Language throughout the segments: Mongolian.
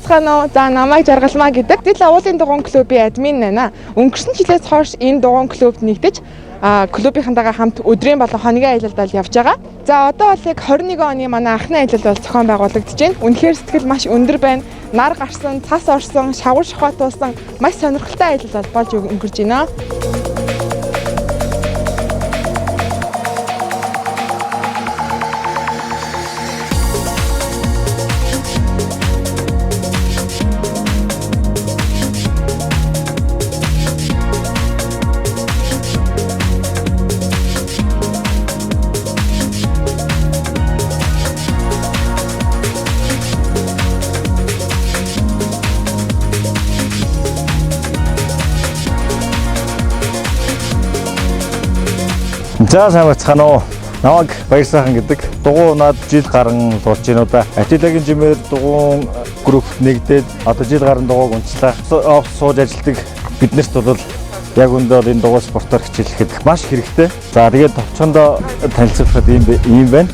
байцгаана уу? За намайг Жаргалмаа гэдэг. Аттиллагийн уулын дугуйн клубын админ байна. Өнгөрсөн жилээс хойш энэ дугуйн клубт нэгдэж клубийнхантайгаа хамт өдрийн болон хоногийн аялалд бол явж байгаа. За одоо бол яг 21 оны манай анхны аялал бол зохион байгуулагдаж байна. Үнэхээр сэтгэл маш өндөр байна. Нар гарсан, цас орсон, шавар шухаатуулсан маш сонирхолтой аялал бол болж өнгөрж байна. За сайн байцгаана уу. Намайг Баярсайхан гэдэг. Дугуй над жил гарan суулж байна уу да. Аттиллагийн ЖИМЭЭР дугуйн группт нэгдээд одоо жил гарan дугуйг унчлаа. Сууж ажилладаг биднэрт бол яг өндөө энэ дугуй спортоор хичээлэхэд маш хэрэгтэй. За тэгээд товчхондоо танилцуулахад ийм байна.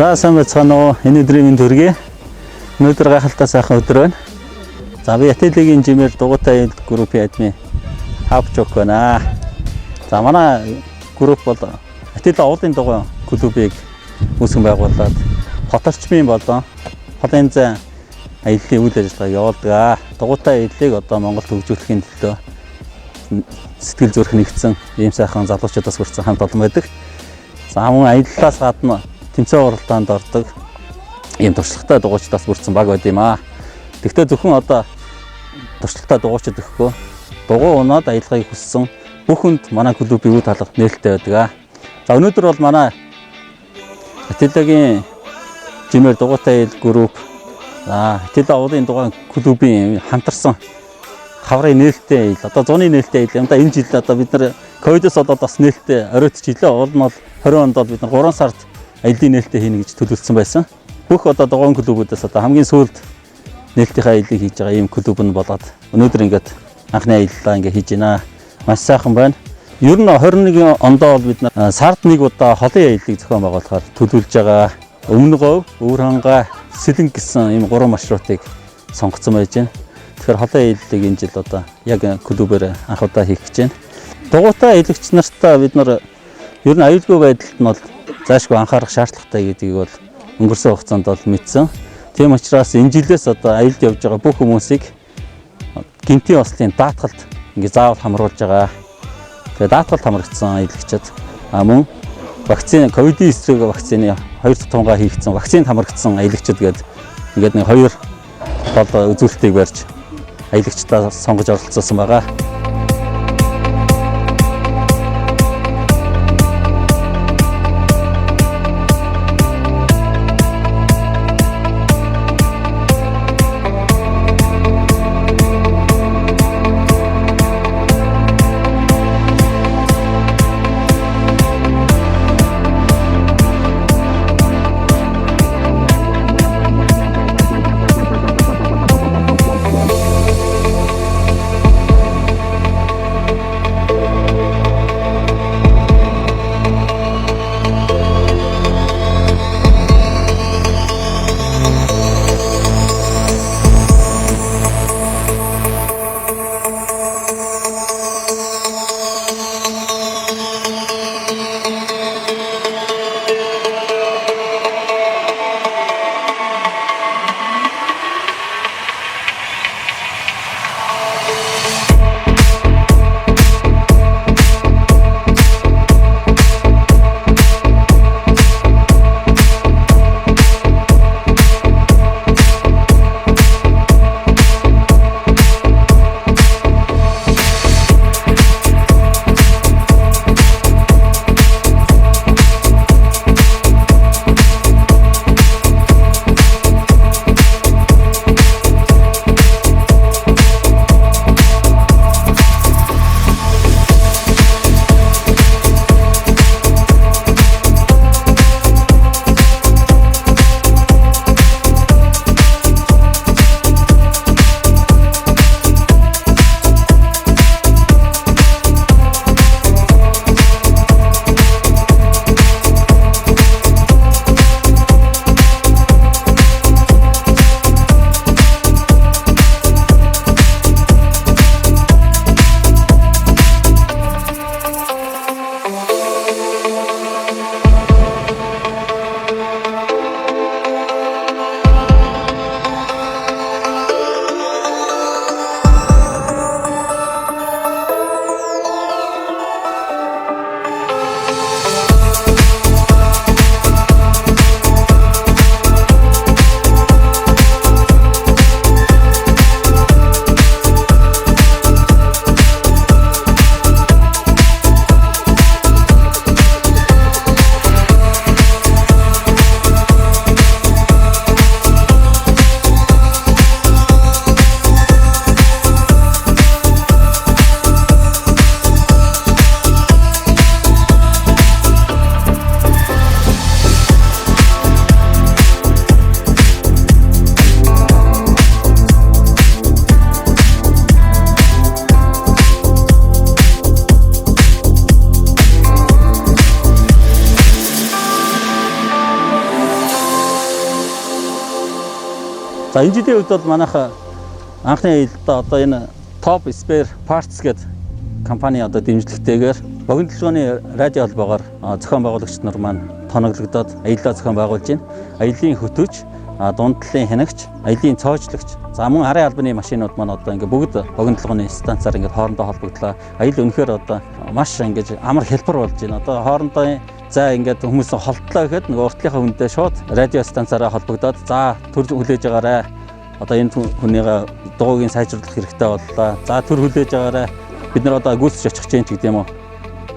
За сайн байцгаана уу. Энэ өдрийн минь төргий. Өнөөдөр гайхалтай сайхан өдөр байна. За би Аттиллагийн ЖИМЭЭР дугуйтай группийн админ Хавчок байна. За манай групп бол Аттиллагийн уулын дугуйн клубыг үүсгэн байгуулад хот орчмын болон холын зай аяллаа үйл ажиллагаа явуулдаг. Дугуйтай аяллыг одоо Монголд хөгжүүлэхийн төлөө сэтгэл зүрх нэгдсэн ийм сайхан залуучуудаас хүрсэн хамт олон байдаг. За мөн аяллаас гадна тэмцээн уралдаанд ордог ийм туршлагатай дугуйчдаас бүрдсэн баг байд юм аа. Тэгвэл зөвхөн одоо туршлагатай дугуйчд гэхгүй дугуй унаад аялгыг хүссэн бүх хүнд манай клубийн үе талах нээлттэй байдаг. За өнөөдөр бол манай Аттиллагийн ЖИМЭЭР дугуйтай аялал групп Аттиллагийн уулын дугаан клубийн хамтарсан хаврын нээлттэй аялал. Одоо зуны нээлттэй аялал юм да. Энэ жил одоо бид нар ковидос болоод бас нээлттэй оройтч хэлээ. Уул нь бол 20 онд бол бид нар 3 сард аяллаа нээлттэй хийнэ гэж төлөвлөсөн байсан. Бүх одоо дугаан клубүүдээс одоо хамгийн сүүлд нээлтийнхаа аяллыг хийж байгаа ийм клуб нь болоод өнөөдөр ингээд анхны аяллаа ингээд хийж байна. Маш сайхан байна. Ер нь 21 ондоо бол бид нар сард нэг удаа холын аяллыг зохион байгуулахаар төлөвлөж байгаа. Өмнө говь, Өвөрхангай, Сэлэнг гэсэн ийм 3 маршрутыг сонгоцсон байж байна. Тэгэхээр холын аяллыг энэ жил одоо яг клубээр анх удаа хийх гэж байна. Дугуйтай аялагч нартай бид нар ер нь аюулгүй байдалд нь бол заашгүй анхаарах шаардлагатай гэдгийг бол өнгөрсөн хугацаанд бол мэдсэн. Тийм учраас энэ жилээс одоо аялалд явж байгаа бүх хүмүүсийг гэмтийн ослын даатгалд ингээ заавал хамруулж байгаа. Тэгээ даатгалд хамрагдсан аялагчид мөн вакцины ковид-19 вакцины 2 тунгаа хийгдсэн вакцинд хамрагдсан аялагчид гэдэг ингээд нэг 2 гол үзүүлэлтийг барьж аялагчдаа сонгож оролцуулсан байгаа. За энэ жилийн үед бол манайха анхны аялалдаа одоо энэ Top Spare Parts гэдэг компани одоо дэмжлэгтэйгээр богино төлөвлөгөөний радио холбоогоор зохион байгуулагч нар маань тоноглогдоод аяллаа зохион байгуулж байна. Аяллаа хөтөж дундтлын хянагч, аялын цоочлагч, за мөн арын албаны машинууд маань одоо ингээд бүгд богинолгооны станцаар ингээд хоорондоо холбогдлоо. Аял үнэхээр одоо маш ингээд амар хэлбэр болж байна. Одоо хоорондоо за ингээд хүмүүс холтлоо гэхэд нөгөө уртлынхаа хүндээ шууд радио станцаараа холбогдоод за төр хүлээж байгаарай. Одоо энэ хүнийгээ дугуйг сайжруулах хэрэгтэй боллоо. За төр хүлээж байгаарай. Бид нар одоо гүйцэж очих гэж гэдэг юм уу.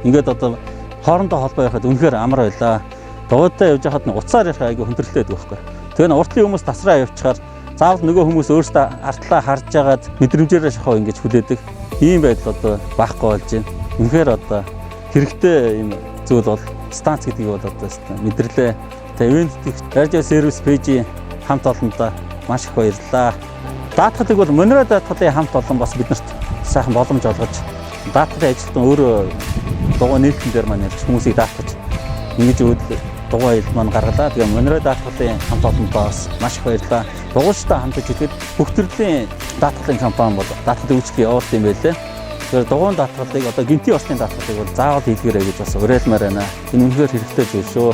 Ингээд одоо хоорондоо холбоо яхад үнэхээр амар байлаа. Дугуйтай явж хахад уцаар ярих айгүй хүндрэлтэй байдаг байхгүй. Тэгээ н уртлын хүмүүс тасраа явчихаар заавал нөгөө хүмүүс өөрсдөө артлаа харж агаад мэдрэмжээрээ шахав ингэж хүлээдэг. Ийм байдал одоо байхгүй болж байна. Үнэхээр одоо хэрэгтэй юм зүйл бол станц гэдгийг бол одоо мэдрэлээ. Тэгээ ивент радио сервис пэйжийн хамт олондоо маш их баярлалаа. Даатгалыг бол Монро даатгалын хамт олон бас биднэрт сайхан боломж олгож даатгалын ажилтан өөрөө дугуй нээлтэн дээр маань ярьж хүмүүсийг даатгаж ингэж дугуй аялал маань гаргалаа. Тэгээ Монро даатгалын хамт олондоо бас маш их баярлалаа. Дугуйчтай хамтаж ихэд бүх төрлийн даатгалын компани бол даатгалын үйлчлэл явуулт юм байлээ. Тэгэхээр дугуйн даатгалыг одоо гинтийн орчны даатгалыг бол заавал хийлгээрэй гэж бас уриалмаар байна. Энэ үнэхээр хэрэгтэй зүйл шүү.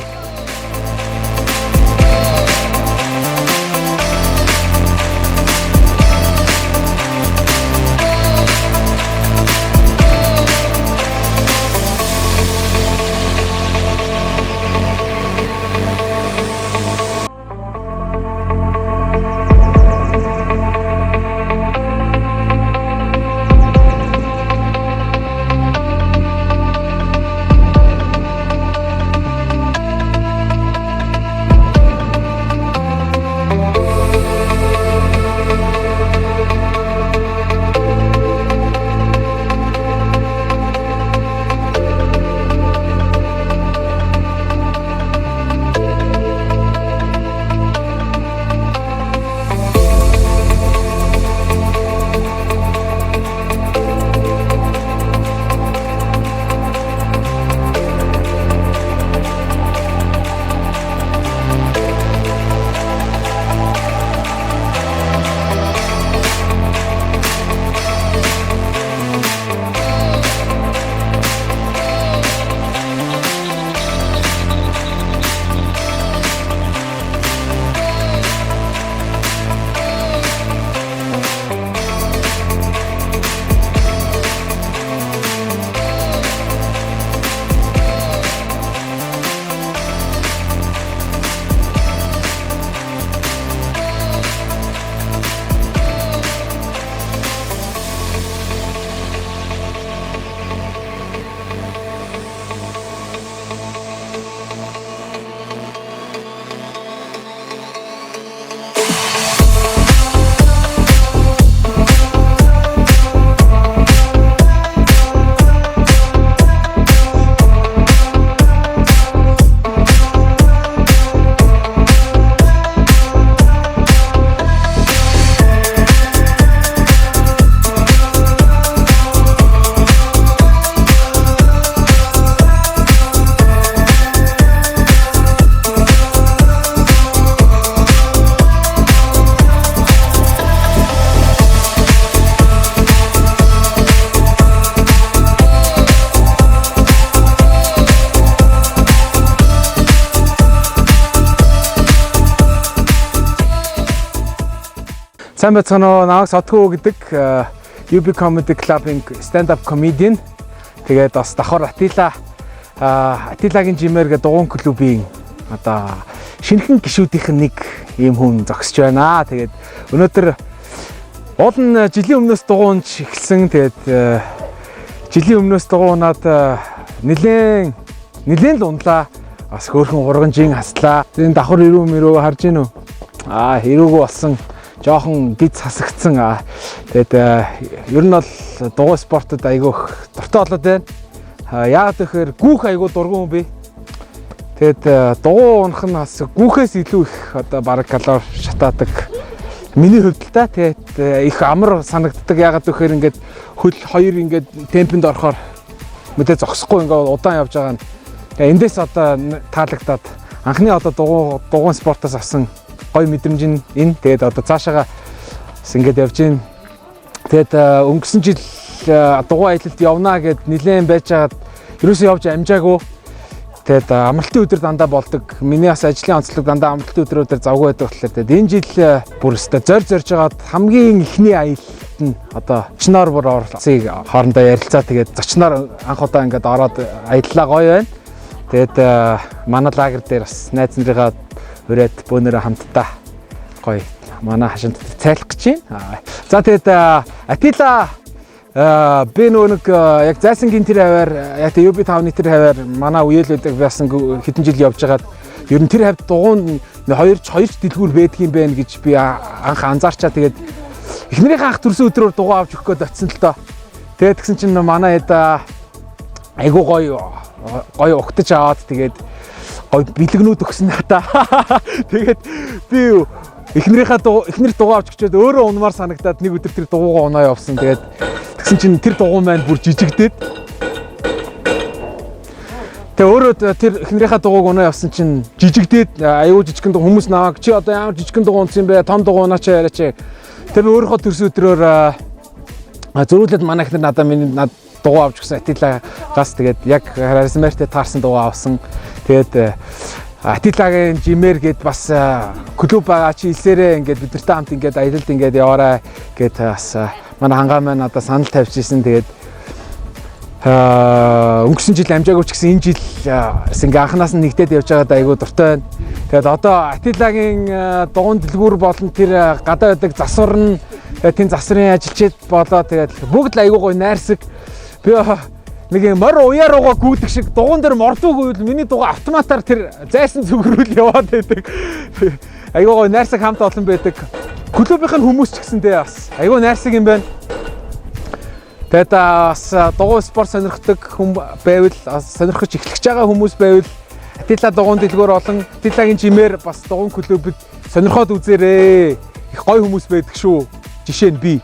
Сайн байцгаана уу? Намайг Содгоо гэдэг UB Comedy Club-ийн stand-up comedian. Тэгээд бас давхар Аттиллагийн ЖИМЭЭР гэдэг дугуйн клубийн одоо шинэхэн гишүүдийнх нь нэг ийм хүн зогсож байна. Тэгээд өнөөдөр олон жилийн өмнөөс дугуйнч эхэлсэн. Тэгээд жилийн өмнөөс дугуйнаад нэлээд л унлаа. Бас хөөрхөн урганжийн хаслаа. Энэ давхар ирүү харж гинөө. Ирүүгөө болсон. Жоохон гиз хасагдсан. Тэгээд ер нь бол дугуй спортод айгүйх дуртай болоод байна. Яагаад гэхээр гүүх айгүй дургуун би. Тэгээд дугуй унах нь бас гүүхээс илүү их одоо бараг калори шатаадаг. Миний хувьд л та тэгээд их амар санагддаг. Яагаад гэхээр ингээд хөл хоёр ингээд темпэнд орохоор мэдээ зогсохгүй ингээд удаан явж байгаа нь. Эндээс одоо таалагдаад анхны одоо дугуйн спортоос авсан гой мэдрэмж нь энэ. Тэгээд одоо цаашаага бас ингэж явж гин. Тэгээд өнгөрсөн жил дугуй аялалд явнаа гэд нилээн байжгаад ерөөсөө явж амжаагүй. Тэгээд амралтын өдөр дандаа болдог. Миний бас ажлын онцлог дандаа амралтын өдрүүдээр завгүй байдаг болохоор тэгээд энэ жил бүр өстө зорж жагаад хамгийн ихний аялалт нь одоо зочноор бүр оролцыг хоорондоо ярилцаа тэгээд зочноор анх удаа ингээд ороод аяллаа гоё байна. Тэгээд манай лагер дээр бас найз нарыгаа өрөөд бөөнөрөө хамтдаа гоё манай хашинт цайлах гэж байна. За тэгээд Аттилла би нэг яг зайсангийн тэр хаваар яг UB5-ны тэр хаваар манай үеэлүүдийг басан хэдэн жил явж байгаад ер нь тэр хавьд дугуун хоёр дэлгүүр байдгийн байна гэж би анх анзаарчаа. Тэгээд эхнэрийнхээ анх төрсөн өдрөөр дугуй авч өгөх гээд очсон л доо. Тэгээд тэгсэн чинь манай айгуу гоё угтаж аваад тэгээд гоё бэлгнүүд өгсөн надаа. Тэгээд би эхнэр дугуй авч өгчөөд өөрөө унмаар санагдаад нэг өдөр тэр дугуйгаа унаа явсан. Тэгээд тэгсэн чинь тэр дугуй маань бүр жижигдээд. Тэгээ өөрөө тэр эхнэрийнхээ дугуйг унаа явсан чинь жижигдээд аюу жижигхэн хүмүүс наваг чи одоо ямар жижигхэн дугуй унсан бэ? Том дугуй унаач яриач. Тэр би өөрийнхөө төрсөн өдрөөр зөрүүлээд манай эхнэр надад дугуй авч өгсөн Аттиллагаас. Тэгээд яг ЖИМЭЭРтэй таарсан дугуй авсан. Тэгээд Аттиллагийн ЖИМЭЭР гээд бас клуб байгаа чи хэлсээрээ ингээд бид нартай хамт ингээд аялалд ингээд яваарай гээд бас манай хангаа маань надад санал тавьж ирсэн. Тэгээд өнгөрсөн жил амжаагүй ч гэсэн энэ жил ингээ анханаас нь нэгдээд явж байгаад айгүй дуртай байна. Тэгээд одоо Аттиллагийн дугуун дэлгүүр болон тэр гадаа байдаг засвар нь тийм засварын ажилчид болоо тэгээд бүгд л айгүй гоё найрсаг. Би нэг морь уяа руугаа гүйдэг шиг дугуун дээр мордуугүй л миний дугуй автоматар тэр зайсан зүгрүүл яваад байдаг. Айгүй гоё найрсаг хамт олон байдаг. Клубийнх нь хүмүүс ч гэсэндээ бас айгүй найрсаг юм байна. Тэгээд бас дугуй спорт сонирхдаг хүн байвал сонирхож эхлэж байгаа хүмүүс байвал Аттилла дугуун дэлгүүр болон Аттиллагийн ЖИМЭЭР бас дугуун клубэд сонирхоод үзээрэй. Их гоё хүмүүс байдаг шүү. Жишээ нь би.